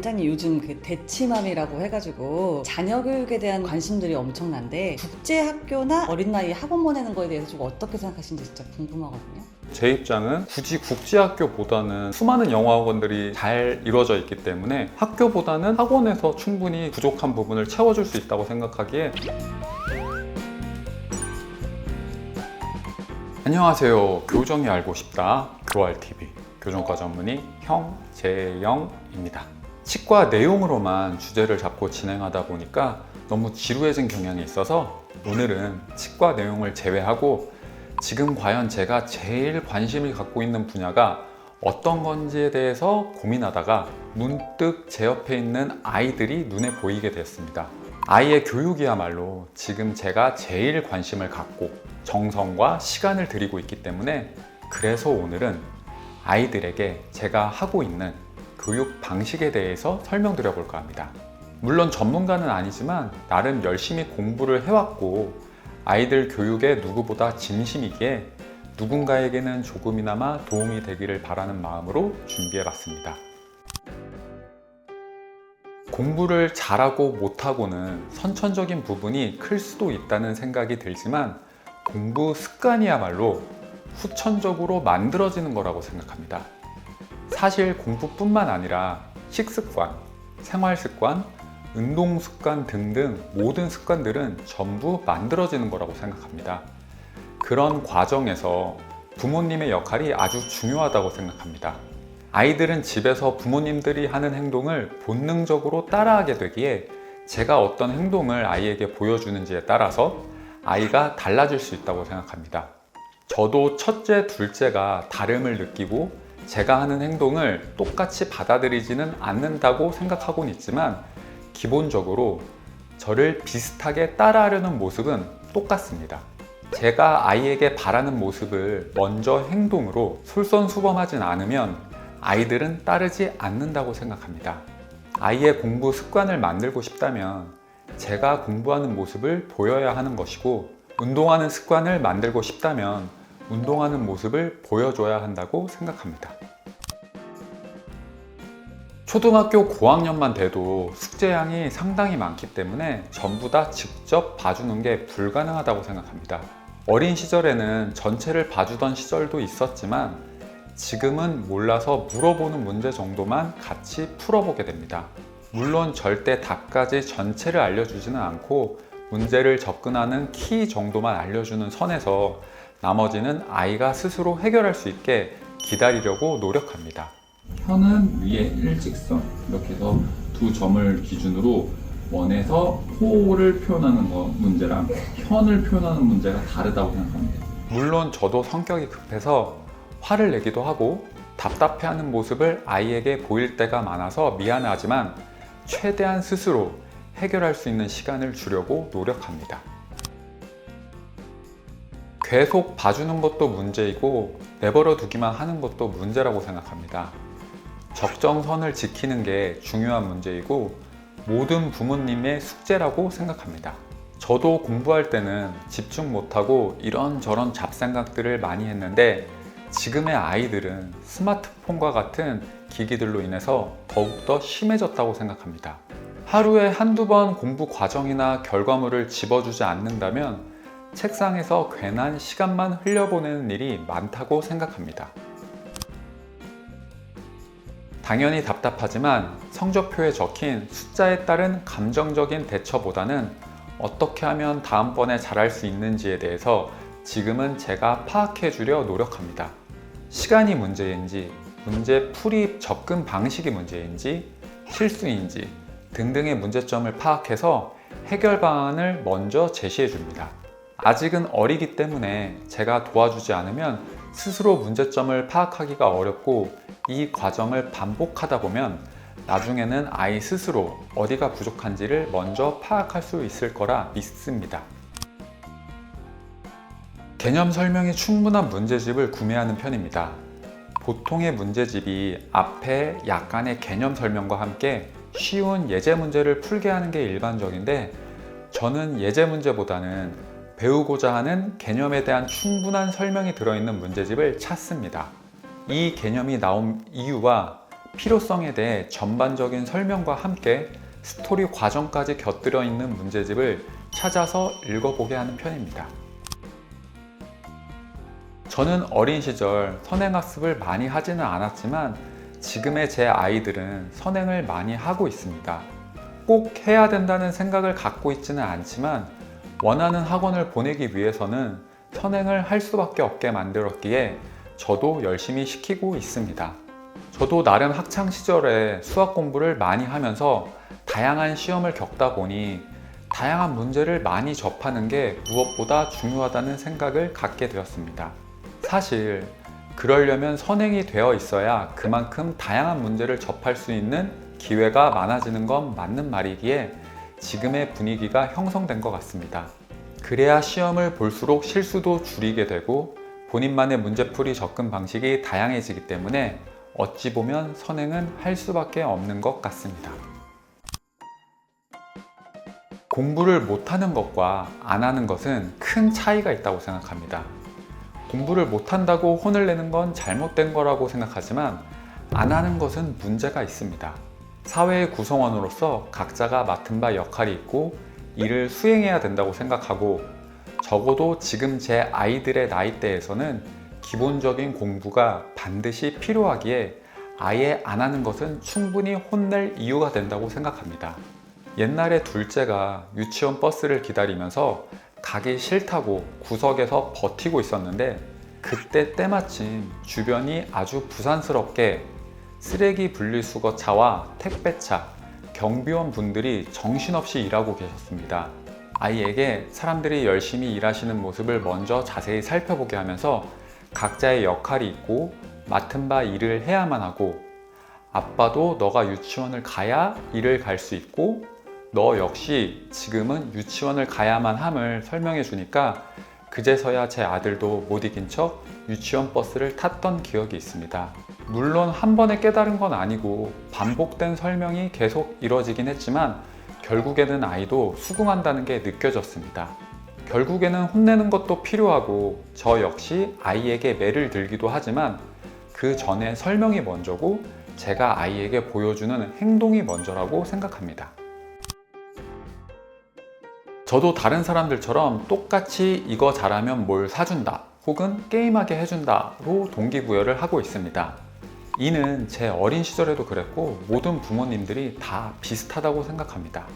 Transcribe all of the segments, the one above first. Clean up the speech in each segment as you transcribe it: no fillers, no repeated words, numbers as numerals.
원장님 요즘 그 대치맘이라고 해가지고 자녀 교육에 대한 관심들이 엄청난데 국제 학교나 어린 나이에 학원 보내는 거에 대해서 좀 어떻게 생각하시는지 진짜 궁금하거든요. 제 입장은 굳이 국제학교보다는 수많은 영어학원들이 잘 이루어져 있기 때문에 학교보다는 학원에서 충분히 부족한 부분을 채워줄 수 있다고 생각하기에. 안녕하세요. 교정이 알고 싶다 교알TV 교정과 전문의 형재영입니다. 치과 내용으로만 주제를 잡고 진행하다 보니까 너무 지루해진 경향이 있어서 오늘은 치과 내용을 제외하고 지금 과연 제가 제일 관심을 갖고 있는 분야가 어떤 건지에 대해서 고민하다가 문득 제 옆에 있는 아이들이 눈에 보이게 됐습니다. 아이의 교육이야말로 지금 제가 제일 관심을 갖고 정성과 시간을 들이고 있기 때문에 그래서 오늘은 아이들에게 제가 하고 있는 교육 방식에 대해서 설명드려 볼까 합니다. 물론 전문가는 아니지만 나름 열심히 공부를 해왔고 아이들 교육에 누구보다 진심이기에 누군가에게는 조금이나마 도움이 되기를 바라는 마음으로 준비해봤습니다. 공부를 잘하고 못하고는 선천적인 부분이 클 수도 있다는 생각이 들지만 공부 습관이야말로 후천적으로 만들어지는 거라고 생각합니다. 사실 공부뿐만 아니라 식습관, 생활습관, 운동습관 등등 모든 습관들은 전부 만들어지는 거라고 생각합니다. 그런 과정에서 부모님의 역할이 아주 중요하다고 생각합니다. 아이들은 집에서 부모님들이 하는 행동을 본능적으로 따라하게 되기에 제가 어떤 행동을 아이에게 보여주는지에 따라서 아이가 달라질 수 있다고 생각합니다. 저도 첫째, 둘째가 다름을 느끼고 제가 하는 행동을 똑같이 받아들이지는 않는다고 생각하고는 있지만 기본적으로 저를 비슷하게 따라하려는 모습은 똑같습니다. 제가 아이에게 바라는 모습을 먼저 행동으로 솔선수범하진 않으면 아이들은 따르지 않는다고 생각합니다. 아이의 공부 습관을 만들고 싶다면 제가 공부하는 모습을 보여야 하는 것이고 운동하는 습관을 만들고 싶다면 운동하는 모습을 보여줘야 한다고 생각합니다. 초등학교 고학년만 돼도 숙제량이 상당히 많기 때문에 전부 다 직접 봐주는 게 불가능하다고 생각합니다. 어린 시절에는 전체를 봐주던 시절도 있었지만 지금은 몰라서 물어보는 문제 정도만 같이 풀어보게 됩니다. 물론 절대 답까지 전체를 알려주지는 않고 문제를 접근하는 키 정도만 알려주는 선에서 나머지는 아이가 스스로 해결할 수 있게 기다리려고 노력합니다. 현은 위에 일직선 이렇게 해서 두 점을 기준으로 원에서 호를 표현하는 거 문제랑 현을 표현하는 문제가 다르다고 생각합니다. 물론 저도 성격이 급해서 화를 내기도 하고 답답해하는 모습을 아이에게 보일 때가 많아서 미안하지만 최대한 스스로 해결할 수 있는 시간을 주려고 노력합니다. 계속 봐주는 것도 문제이고 내버려 두기만 하는 것도 문제라고 생각합니다. 적정선을 지키는 게 중요한 문제이고 모든 부모님의 숙제라고 생각합니다. 저도 공부할 때는 집중 못하고 이런저런 잡생각들을 많이 했는데 지금의 아이들은 스마트폰과 같은 기기들로 인해서 더욱더 심해졌다고 생각합니다. 하루에 한두 번 공부 과정이나 결과물을 집어주지 않는다면 책상에서 괜한 시간만 흘려보내는 일이 많다고 생각합니다. 당연히 답답하지만 성적표에 적힌 숫자에 따른 감정적인 대처보다는 어떻게 하면 다음번에 잘할 수 있는지에 대해서 지금은 제가 파악해 주려 노력합니다. 시간이 문제인지, 문제 풀이 접근 방식이 문제인지, 실수인지 등등의 문제점을 파악해서 해결 방안을 먼저 제시해 줍니다. 아직은 어리기 때문에 제가 도와주지 않으면 스스로 문제점을 파악하기가 어렵고 이 과정을 반복하다 보면 나중에는 아이 스스로 어디가 부족한지를 먼저 파악할 수 있을 거라 믿습니다. 개념 설명이 충분한 문제집을 구매하는 편입니다. 보통의 문제집이 앞에 약간의 개념 설명과 함께 쉬운 예제 문제를 풀게 하는 게 일반적인데 저는 예제 문제보다는 배우고자 하는 개념에 대한 충분한 설명이 들어있는 문제집을 찾습니다. 이 개념이 나온 이유와 필요성에 대해 전반적인 설명과 함께 스토리 과정까지 곁들여 있는 문제집을 찾아서 읽어보게 하는 편입니다. 저는 어린 시절 선행학습을 많이 하지는 않았지만 지금의 제 아이들은 선행을 많이 하고 있습니다. 꼭 해야 된다는 생각을 갖고 있지는 않지만 원하는 학원을 보내기 위해서는 선행을 할 수밖에 없게 만들었기에 저도 열심히 시키고 있습니다. 저도 나름 학창 시절에 수학 공부를 많이 하면서 다양한 시험을 겪다 보니 다양한 문제를 많이 접하는 게 무엇보다 중요하다는 생각을 갖게 되었습니다. 사실 그러려면 선행이 되어 있어야 그만큼 다양한 문제를 접할 수 있는 기회가 많아지는 건 맞는 말이기에 지금의 분위기가 형성된 것 같습니다. 그래야 시험을 볼수록 실수도 줄이게 되고 본인만의 문제풀이 접근 방식이 다양해지기 때문에 어찌 보면 선행은 할 수밖에 없는 것 같습니다. 공부를 못하는 것과 안 하는 것은 큰 차이가 있다고 생각합니다. 공부를 못한다고 혼을 내는 건 잘못된 거라고 생각하지만 안 하는 것은 문제가 있습니다. 사회의 구성원으로서 각자가 맡은 바 역할이 있고 이를 수행해야 된다고 생각하고 적어도 지금 제 아이들의 나이대에서는 기본적인 공부가 반드시 필요하기에 아예 안 하는 것은 충분히 혼낼 이유가 된다고 생각합니다. 옛날에 둘째가 유치원 버스를 기다리면서 가기 싫다고 구석에서 버티고 있었는데 그때 때마침 주변이 아주 부산스럽게 쓰레기 분리수거차와 택배차, 경비원 분들이 정신없이 일하고 계셨습니다. 아이에게 사람들이 열심히 일하시는 모습을 먼저 자세히 살펴보게 하면서 각자의 역할이 있고 맡은 바 일을 해야만 하고 아빠도 너가 유치원을 가야 일을 갈 수 있고 너 역시 지금은 유치원을 가야만 함을 설명해 주니까 그제서야 제 아들도 못 이긴 척 유치원 버스를 탔던 기억이 있습니다. 물론 한 번에 깨달은 건 아니고 반복된 설명이 계속 이뤄지긴 했지만 결국에는 아이도 수긍한다는 게 느껴졌습니다. 결국에는 혼내는 것도 필요하고 저 역시 아이에게 매를 들기도 하지만 그 전에 설명이 먼저고 제가 아이에게 보여주는 행동이 먼저라고 생각합니다. 저도 다른 사람들처럼 똑같이 이거 잘하면 뭘 사준다 혹은 게임하게 해준다로 동기부여를 하고 있습니다. 이는 제 어린 시절에도 그랬고 모든 부모님들이 다 비슷하다고 생각합니다.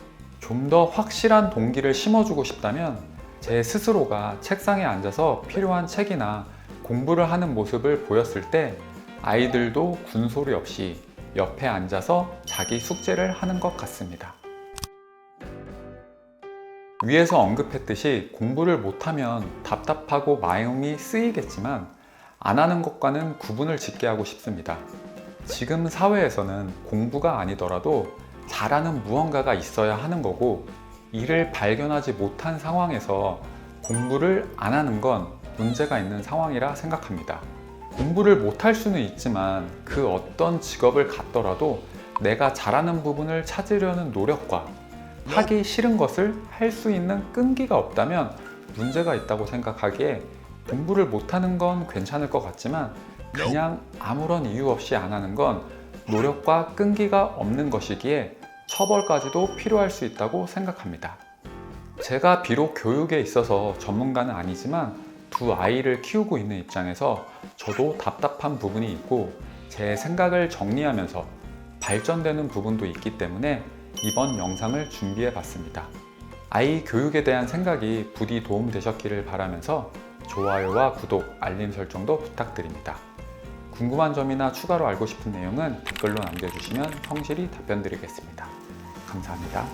좀 더 확실한 동기를 심어주고 싶다면 제 스스로가 책상에 앉아서 필요한 책이나 공부를 하는 모습을 보였을 때 아이들도 군소리 없이 옆에 앉아서 자기 숙제를 하는 것 같습니다. 위에서 언급했듯이 공부를 못하면 답답하고 마음이 쓰이겠지만 안 하는 것과는 구분을 짓게 하고 싶습니다. 지금 사회에서는 공부가 아니더라도 잘하는 무언가가 있어야 하는 거고 이를 발견하지 못한 상황에서 공부를 안 하는 건 문제가 있는 상황이라 생각합니다. 공부를 못할 수는 있지만 그 어떤 직업을 갖더라도 내가 잘하는 부분을 찾으려는 노력과 하기 싫은 것을 할 수 있는 끈기가 없다면 문제가 있다고 생각하기에 공부를 못하는 건 괜찮을 것 같지만 그냥 아무런 이유 없이 안 하는 건 노력과 끈기가 없는 것이기에 처벌까지도 필요할 수 있다고 생각합니다. 제가 비록 교육에 있어서 전문가는 아니지만 두 아이를 키우고 있는 입장에서 저도 답답한 부분이 있고 제 생각을 정리하면서 발전되는 부분도 있기 때문에 이번 영상을 준비해 봤습니다. 아이 교육에 대한 생각이 부디 도움되셨기를 바라면서 좋아요와 구독, 알림 설정도 부탁드립니다. 궁금한 점이나 추가로 알고 싶은 내용은 댓글로 남겨주시면 성실히 답변 드리겠습니다. 감사합니다.